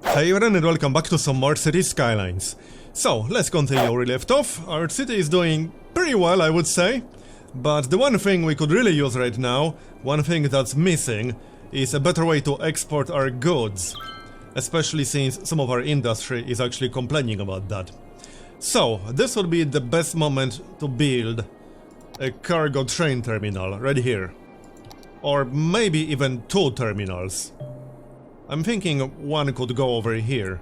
Hey everyone and welcome back to some more Cities Skylines. So, let's continue where we left off. Our city is doing pretty well, I would say. But the one thing we could really use right now, one thing that's missing, is a better way to export our goods. Especially since some of our industry is actually complaining about that. So, this would be the best moment to build a cargo train terminal, right here. Or maybe even two terminals. I'm thinking one could go over here.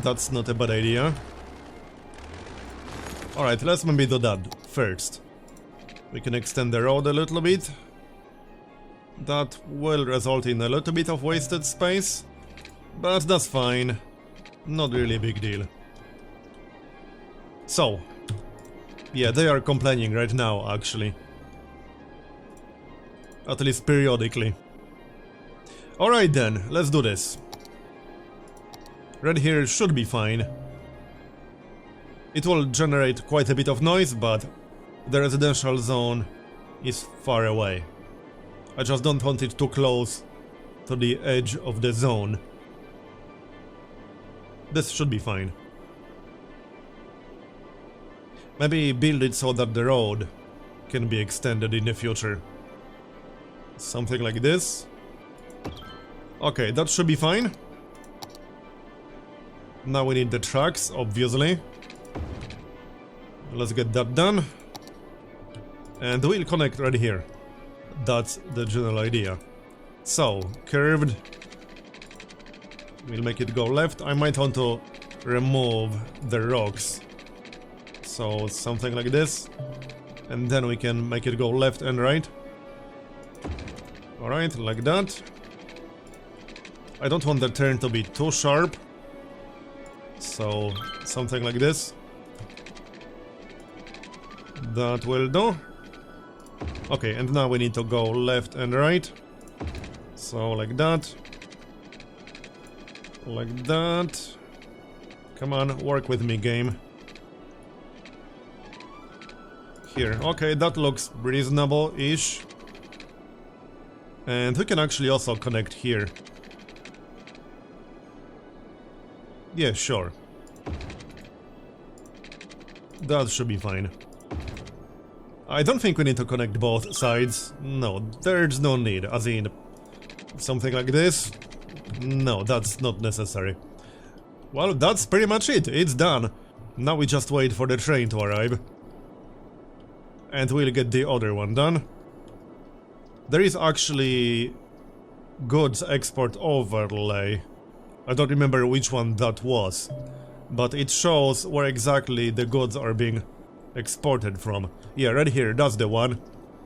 That's not a bad idea. Alright, let's maybe do that first. We can extend the road a little bit. That will result in a little bit of wasted space. But that's fine. Not really a big deal. So. Yeah, they are complaining right now, actually. At least periodically. Alright then, let's do this. Right here should be fine. It will generate quite a bit of noise, but the residential zone is far away. I just don't want it too close to the edge of the zone. This should be fine. Maybe build it so that the road can be extended in the future. Something like this. Okay, that should be fine. Now we need the tracks, obviously. Let's get that done. And we'll connect right here. That's the general idea. So, curved. We'll make it go left. I might want to remove the rocks. So, something like this. And then we can make it go left and right. Alright, like that. I don't want the turn to be too sharp. So, something like this. That will do. Okay, and now we need to go left and right. So, like that. Like that. Come on, work with me, game. Here, okay, that looks reasonable-ish. And we can actually also connect here. Yeah, sure. That should be fine. I don't think we need to connect both sides. No, there's no need, as in... something like this? No, that's not necessary. Well, that's pretty much it. It's done. Now we just wait for the train to arrive. And we'll get the other one done. There is actually... goods export overlay. I don't remember which one that was, but it shows where exactly the goods are being exported from. Yeah, right here, that's the one.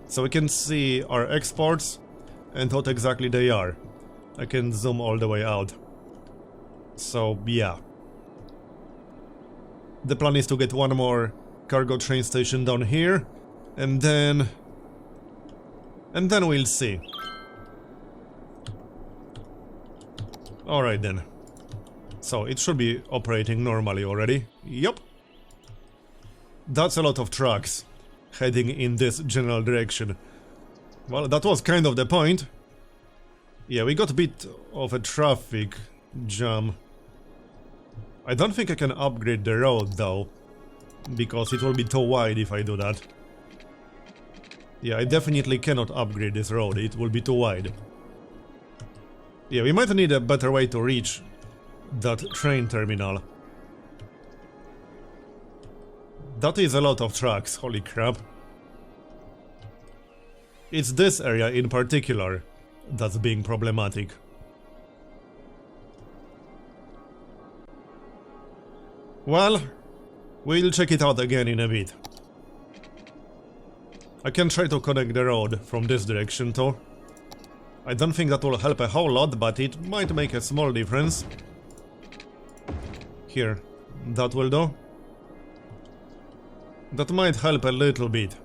So we can see our exports and what exactly they are. I can zoom all the way out. So, yeah. The plan is to get one more cargo train station down here, and then we'll see. Alright then. So, it should be operating normally already. Yup. That's a lot of trucks heading in this general direction. Well, that was kind of the point. Yeah, we got a bit of a traffic jam. I don't think I can upgrade the road though, because it will be too wide if I do that. Yeah, I definitely cannot upgrade this road, it will be too wide. Yeah, we might need a better way to reach that train terminal. That is a lot of trucks, holy crap. It's this area in particular that's being problematic. Well, we'll check it out again in a bit. I can try to connect the road from this direction too. I don't think that will help a whole lot, but it might make a small difference. Here, that will do. That might help a little bit.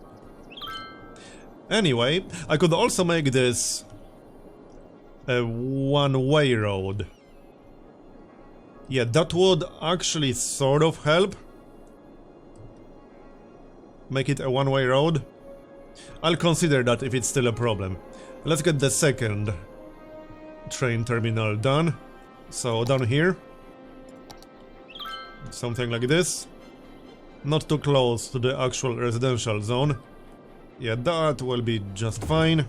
Anyway, I could also make this a one-way road. Yeah, that would actually sort of help. Make it a one-way road. I'll consider that if it's still a problem. Let's get the second train terminal done. So down here. Something like this. Not too close to the actual residential zone. Yeah, that will be just fine.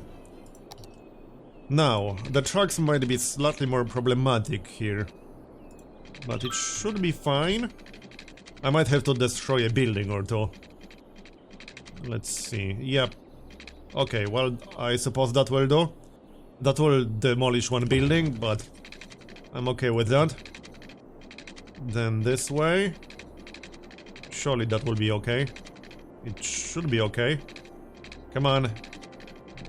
Now, the trucks might be slightly more problematic here. But it should be fine. I might have to destroy a building or two. Let's see. Yep. Okay, well, I suppose that will do. That will demolish one building, but I'm okay with that. Then this way. Surely that will be okay. It should be okay. Come on.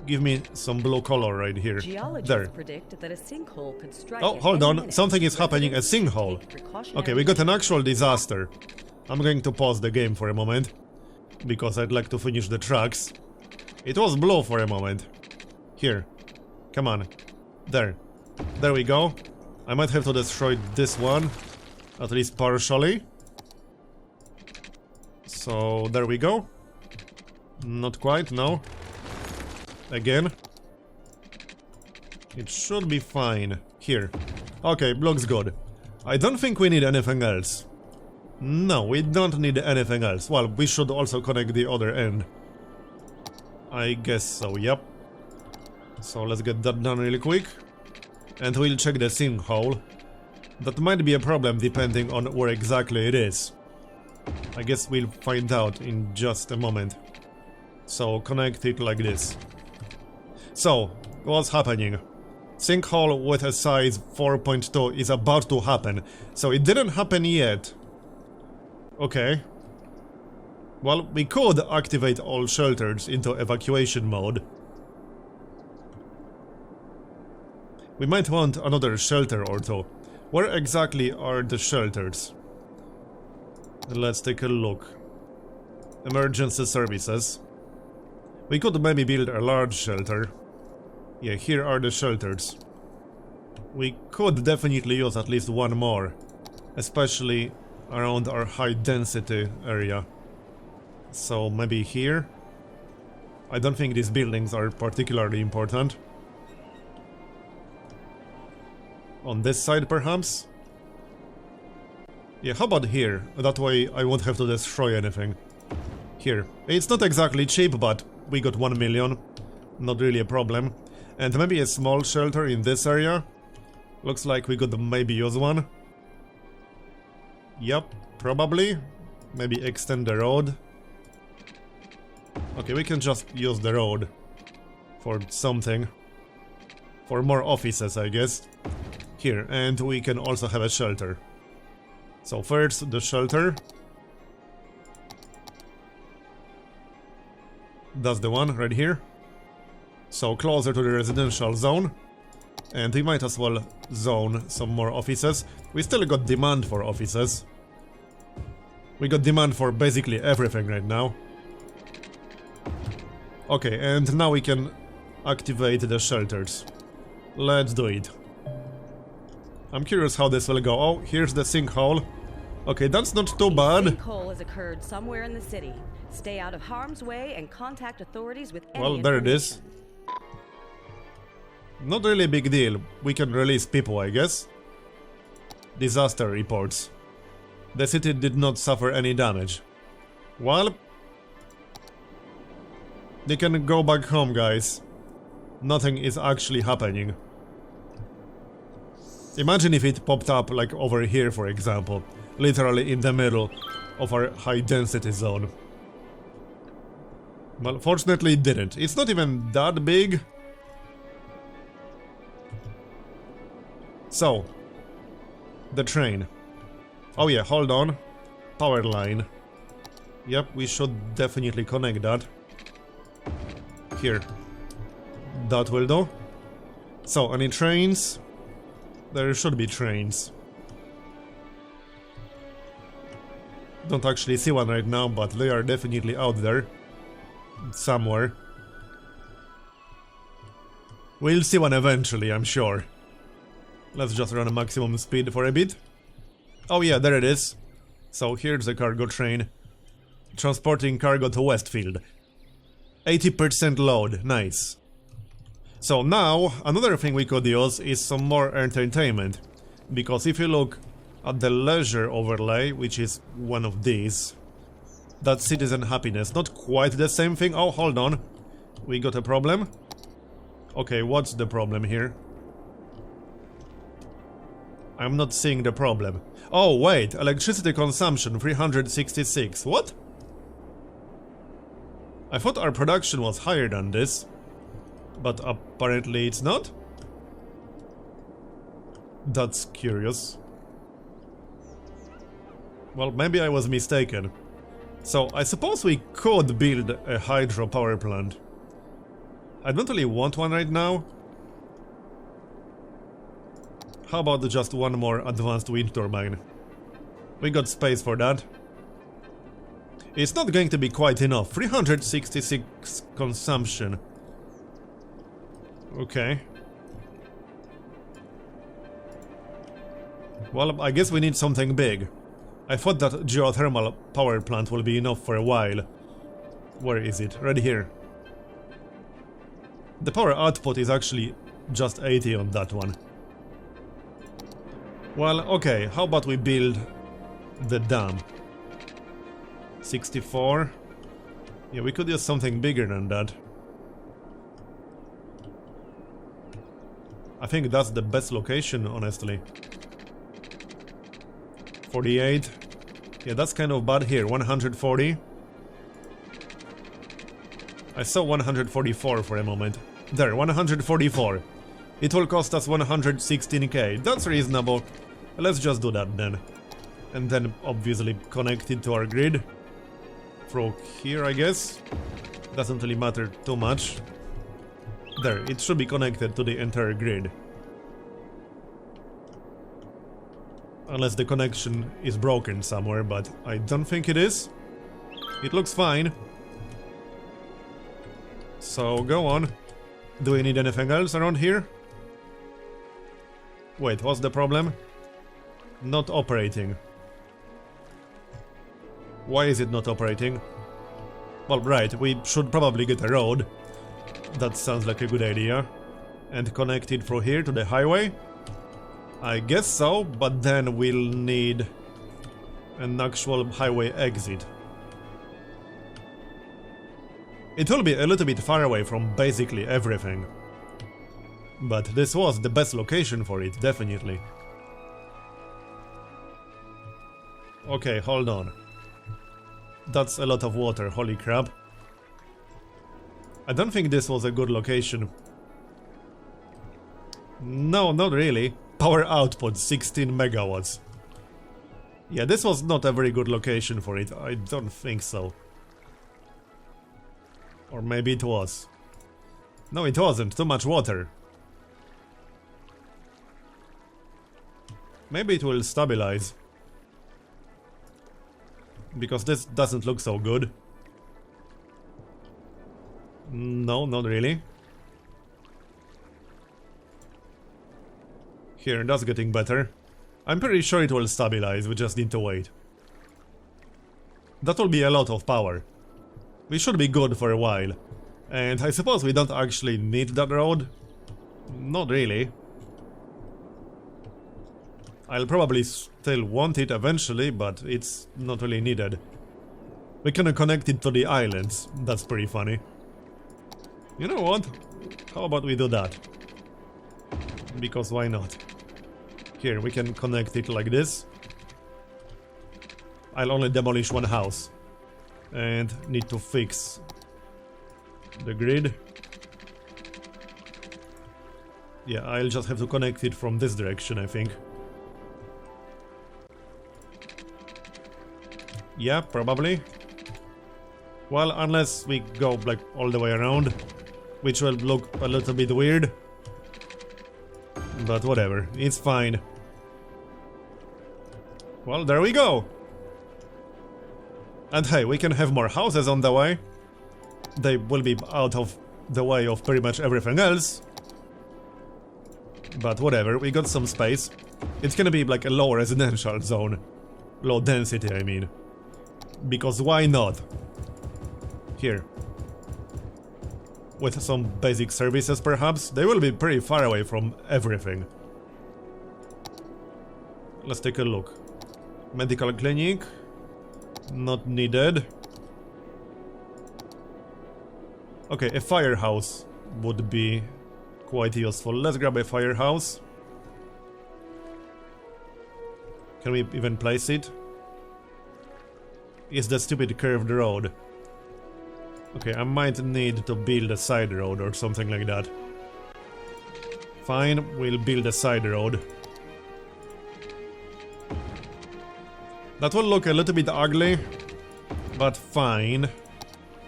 Give me some blue color right here. There. Predict that a sinkhole could strike. Oh, hold on. Something is happening. A sinkhole. Okay, we got an actual disaster. I'm going to pause the game for a moment. Because I'd like to finish the tracks. It was blue for a moment. Here. Come on. There. There we go. I might have to destroy this one. At least partially. So, there we go. Not quite, no. Again. It should be fine. Here. Okay, looks good. I don't think we need anything else. No, we don't need anything else. Well, we should also connect the other end. I guess so, yep. So let's get that done really quick. And we'll check the sinkhole. That might be a problem depending on where exactly it is. I guess we'll find out in just a moment. So connect it like this. So, what's happening? Sinkhole with a size 4.2 is about to happen. So it didn't happen yet. Okay. Well, we could activate all shelters into evacuation mode. We might want another shelter or two. Where exactly are the shelters? Let's take a look. Emergency services. We could maybe build a large shelter. Yeah, here are the shelters. We could definitely use at least one more. Especially around our high density area. So maybe here? I don't think these buildings are particularly important. On this side perhaps? Yeah, how about here? That way I won't have to destroy anything. Here. It's not exactly cheap, but we got 1 million. Not really a problem. And maybe a small shelter in this area? Looks like we could maybe use one. Yep, probably. Maybe extend the road. Okay, we can just use the road. For something. For more offices, I guess. Here, and we can also have a shelter. So first, the shelter. That's the one, right here. So closer to the residential zone. And we might as well zone some more offices. We still got demand for offices. We got demand for basically everything right now. Okay, and now we can activate the shelters. Let's do it. I'm curious how this will go. Oh, here's the sinkhole. Okay, that's not too bad. A sinkhole has occurred somewhere in the city. Stay out of harm's way and contact authorities with any Well, there it is. Not really a big deal. We can release people, I guess. Disaster reports. The city did not suffer any damage. Well, they can go back home, guys. Nothing is actually happening. Imagine if it popped up like over here, for example. Literally in the middle of our high density zone. Well, fortunately it didn't. It's not even that big. So, the train. Oh yeah, hold on. Power line. Yep, we should definitely connect that. Here. That will do. So, any trains? There should be trains. Don't actually see one right now, but they are definitely out there. Somewhere. We'll see one eventually, I'm sure. Let's just run a maximum speed for a bit. Oh yeah, there it is. So here's the cargo train. Transporting cargo to Westfield. 80% load, nice. So now, another thing we could use is some more entertainment. Because if you look at the leisure overlay, which is one of these, that's citizen happiness. Not quite the same thing. Oh, hold on. We got a problem. Okay, what's the problem here? I'm not seeing the problem. Oh, wait. Electricity consumption, 366. What? I thought our production was higher than this. But apparently it's not. That's curious. Well, maybe I was mistaken. So, I suppose we could build a hydro power plant. I don't really want one right now. How about just one more advanced wind turbine? We got space for that. It's not going to be quite enough. 366 consumption. Okay. Well, I guess we need something big. I thought that geothermal power plant will be enough for a while. Where is it? Right here. The power output is actually just 80 on that one. Well, okay, how about we build the dam? 64. Yeah, we could use something bigger than that. I think that's the best location, honestly. 48. Yeah, that's kind of bad here. 140. I saw 144 for a moment. There, 144. It will cost us 116k. That's reasonable. Let's just do that then. And then obviously connect it to our grid. Through here, I guess. Doesn't really matter too much. There, it should be connected to the entire grid. Unless the connection is broken somewhere, but I don't think it is. It looks fine. So, go on. Do we need anything else around here? Wait, what's the problem? Not operating. Why is it not operating? Well, right, we should probably get a road. That sounds like a good idea. And connect it through here to the highway? I guess so, but then we'll need an actual highway exit. It will be a little bit far away from basically everything. But this was the best location for it, definitely. Okay, hold on. That's a lot of water, holy crap. I don't think this was a good location. No, not really. Power output, 16 megawatts. Yeah, this was not a very good location for it. I don't think so. Or maybe it was. No, it wasn't. Too much water. Maybe it will stabilize. Because this doesn't look so good. No, not really. Here, that's getting better. I'm pretty sure it will stabilize, we just need to wait. That will be a lot of power. We should be good for a while. And I suppose we don't actually need that road. Not really. I'll probably still want it eventually, but it's not really needed. We can connect it to the islands. That's pretty funny. You know what? How about we do that? Because why not? Here, we can connect it like this. I'll only demolish one house. And need to fix the grid. Yeah, I'll just have to connect it from this direction, I think. Yeah, probably. Well, unless we go like all the way around, which will look a little bit weird. But whatever, it's fine. Well, there we go. And hey, we can have more houses on the way. They will be out of the way of pretty much everything else. But whatever, we got some space. It's gonna be like a low residential zone. Low density, I mean. Because why not? Here. With some basic services perhaps. They will be pretty far away from everything. Let's take a look. Medical clinic. Not needed. Okay, a firehouse would be quite useful. Let's grab a firehouse. Can we even place it? Is the stupid curved road. Okay, I might need to build a side road or something like that. Fine, we'll build a side road. That will look a little bit ugly, but fine.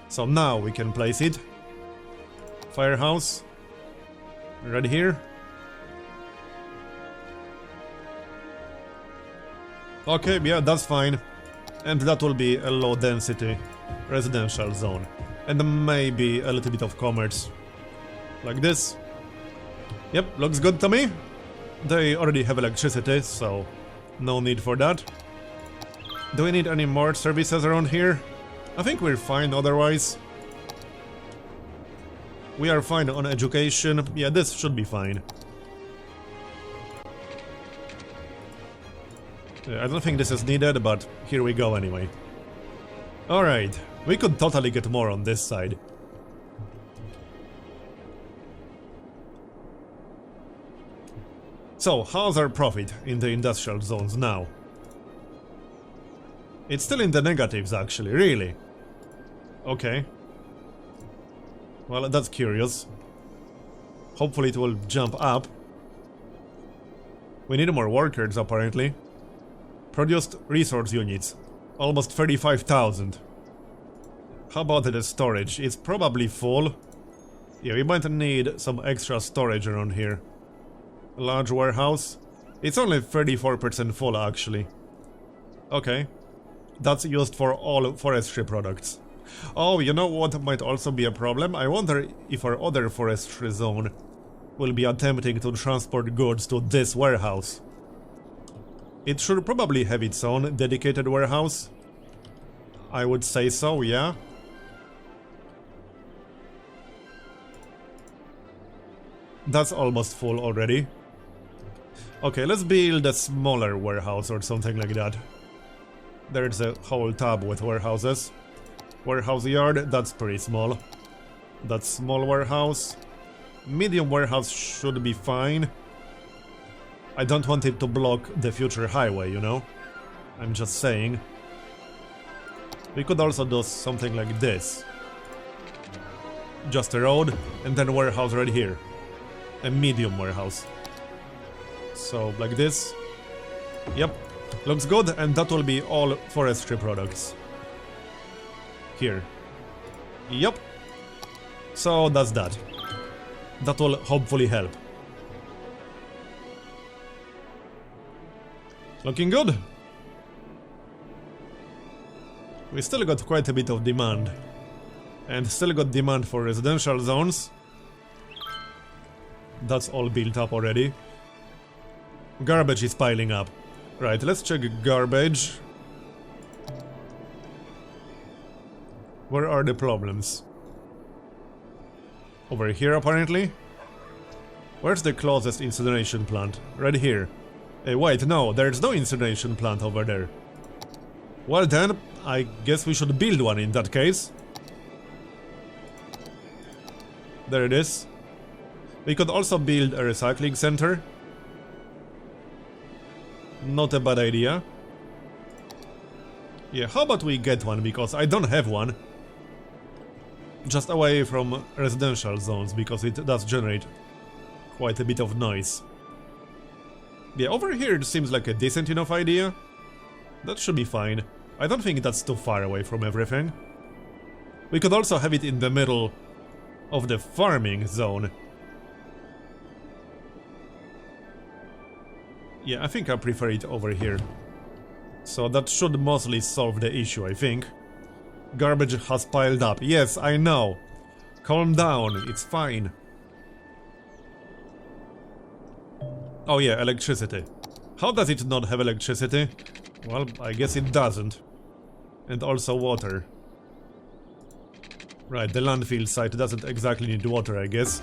So now we can place it. Firehouse. Right here. Okay, yeah, that's fine. And that will be a low density residential zone. And maybe a little bit of commerce. Like this. Yep, looks good to me. They already have electricity, so no need for that. Do we need any more services around here? I think we're fine otherwise. We are fine on education. Yeah, this should be fine. I don't think this is needed, but here we go anyway. Alright, we could totally get more on this side. So, how's our profit in the industrial zones now? It's still in the negatives actually, really. Okay. Well, that's curious. Hopefully it will jump up. We need more workers apparently. Produced resource units. Almost 35,000. How about the storage? It's probably full. Yeah, we might need some extra storage around here. A large warehouse. It's only 34% full actually. Okay. That's used for all forestry products. Oh, you know what might also be a problem? I wonder if our other forestry zone will be attempting to transport goods to this warehouse. It should probably have its own dedicated warehouse. I would say so, yeah. That's almost full already. Okay, let's build a smaller warehouse or something like that. There's a whole tab with warehouses. Warehouse yard, that's pretty small. That's small warehouse. Medium warehouse should be fine. I don't want it to block the future highway, you know? I'm just saying. We could also do something like this. Just a road, and then a warehouse right here. A medium warehouse. So, like this. Yep, looks good, and that will be all forestry products. Here. Yep. So, that's that. That will hopefully help. Looking good. We still got quite a bit of demand. And still got demand for residential zones. That's all built up already. Garbage is piling up. Right, let's check garbage. Where are the problems? Over here apparently? Where's the closest incineration plant? Right here. Wait, no, there's no incineration plant over there. Well then, I guess we should build one in that case. There it is. We could also build a recycling center. Not a bad idea. Yeah, how about we get one, because I don't have one. Just away from residential zones, because it does generate quite a bit of noise. Yeah, over here it seems like a decent enough idea. That should be fine. I don't think that's too far away from everything. We could also have it in the middle of the farming zone. Yeah, I think I prefer it over here. So that should mostly solve the issue, I think. Garbage has piled up. Yes, I know. Calm down, it's fine. Oh yeah, electricity. How does it not have electricity? Well, I guess it doesn't. And also water. Right, the landfill site doesn't exactly need water, I guess.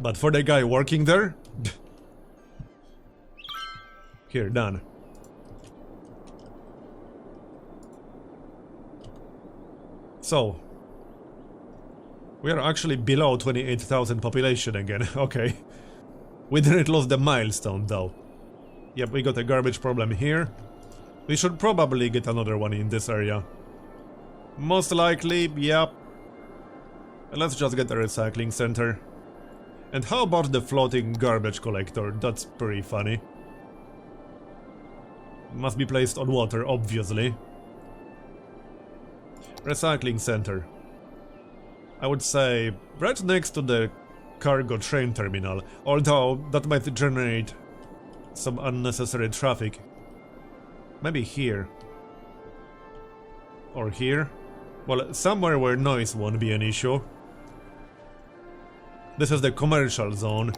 But for the guy working there... Here, done. So, we are actually below 28,000 population again, okay. We didn't lose the milestone though. Yep, we got a garbage problem here. We should probably get another one in this area. Most likely, yep. Let's just get a recycling center. And how about the floating garbage collector? That's pretty funny. Must be placed on water, obviously. Recycling center. I would say right next to the cargo train terminal, although that might generate some unnecessary traffic. Maybe here. Or here. Well, somewhere where noise won't be an issue. This is the commercial zone.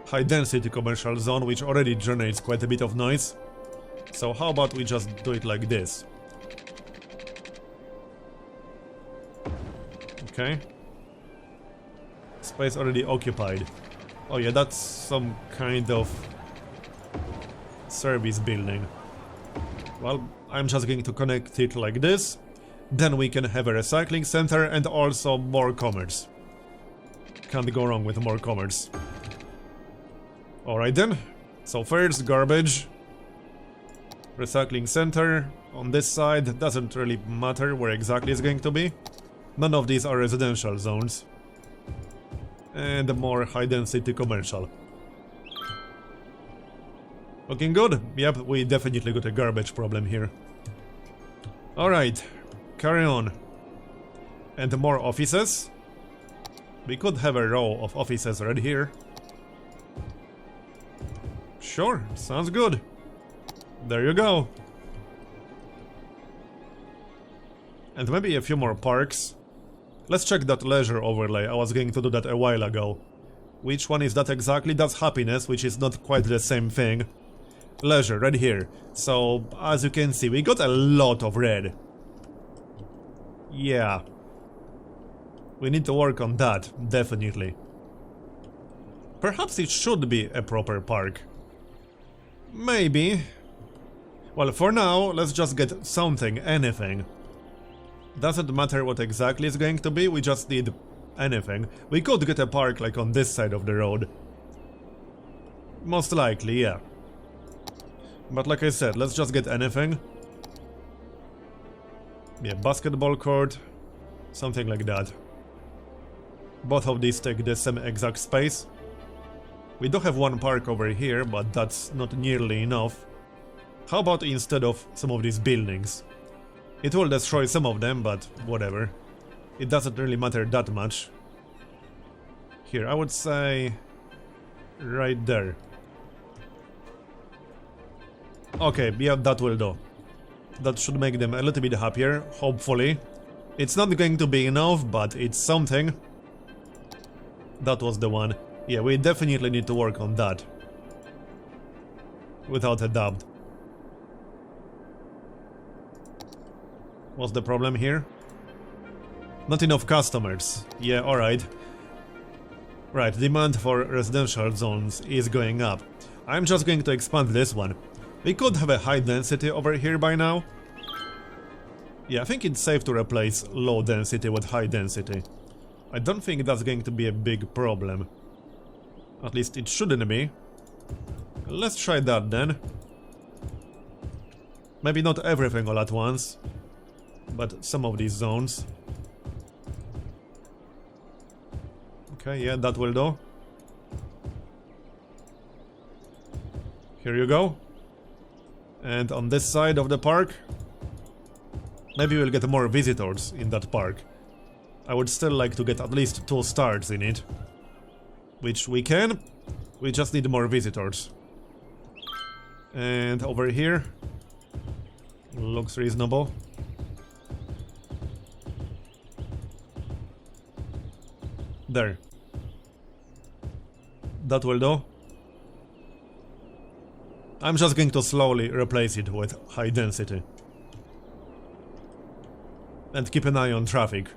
High density commercial zone, which already generates quite a bit of noise. So how about we just do it like this? Okay. Space already occupied. Oh yeah, that's some kind of service building. Well, I'm just going to connect it like this. Then we can have a recycling center and also more commerce. Can't go wrong with more commerce. Alright then. So first, garbage. Recycling center. On this side, doesn't really matter where exactly it's going to be. None of these are residential zones. And more high density commercial. Looking good? Yep, we definitely got a garbage problem here. Alright, carry on. And more offices. We could have a row of offices right here. Sure, sounds good. There you go. And maybe a few more parks. Let's check that leisure overlay. I was going to do that a while ago. Which one is that exactly? That's happiness, which is not quite the same thing. Leisure, right here. So, as you can see, we got a lot of red. Yeah. We need to work on that, definitely. Perhaps it should be a proper park. Maybe. Well, for now, let's just get something, anything. Doesn't matter what exactly it's going to be, we just need anything. We could get a park like on this side of the road. Most likely, yeah. But like I said, let's just get anything. Yeah, basketball court. Something like that. Both of these take the same exact space. We do have one park over here, but that's not nearly enough. How about instead of some of these buildings? It will destroy some of them, but whatever. It doesn't really matter that much. Here, I would say... right there. Okay, yeah, that will do. That should make them a little bit happier, hopefully. It's not going to be enough, but it's something. That was the one. Yeah, we definitely need to work on that. Without a doubt. What's the problem here? Not enough customers. Yeah, alright. Right, demand for residential zones is going up. I'm just going to expand this one. We could have a high density over here by now. Yeah, I think it's safe to replace low density with high density. I don't think that's going to be a big problem. At least it shouldn't be. Let's try that then. Maybe not everything all at once, but some of these zones. Okay, yeah, that will do. Here you go. And on this side of the park, maybe we'll get more visitors in that park. I would still like to get at least 2 stars in it. Which we can. We just need more visitors. And over here, looks reasonable. There. That will do. I'm just going to slowly replace it with high density. And keep an eye on traffic.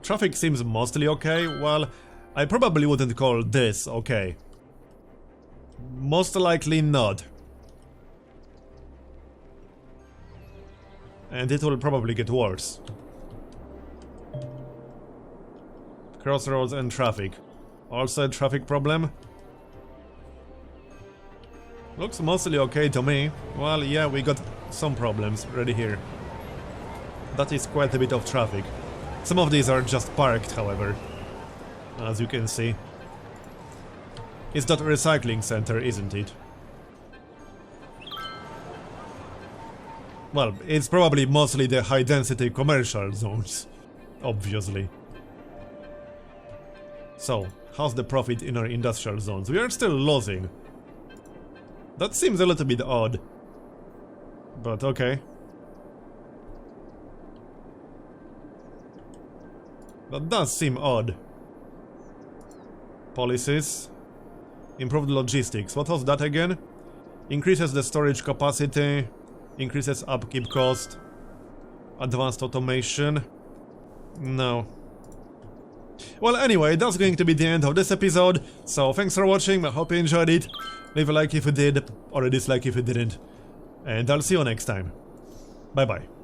Traffic seems mostly okay. Well, I probably wouldn't call this okay. Most likely not. And it will probably get worse. Crossroads and traffic. Also a traffic problem. Looks mostly okay to me. Well, yeah, we got some problems already here. That is quite a bit of traffic. Some of these are just parked, however. As you can see. It's that recycling center, isn't it? Well, it's probably mostly the high-density commercial zones. Obviously. So, how's the profit in our industrial zones? We are still losing. That seems a little bit odd. But okay. That does seem odd. Policies. Improved logistics. What was that again? Increases the storage capacity. Increases upkeep cost. Advanced automation. No. Well, anyway, that's going to be the end of this episode. So, thanks for watching. I hope you enjoyed it. Leave a like if you did, or a dislike if you didn't. And I'll see you next time. Bye bye.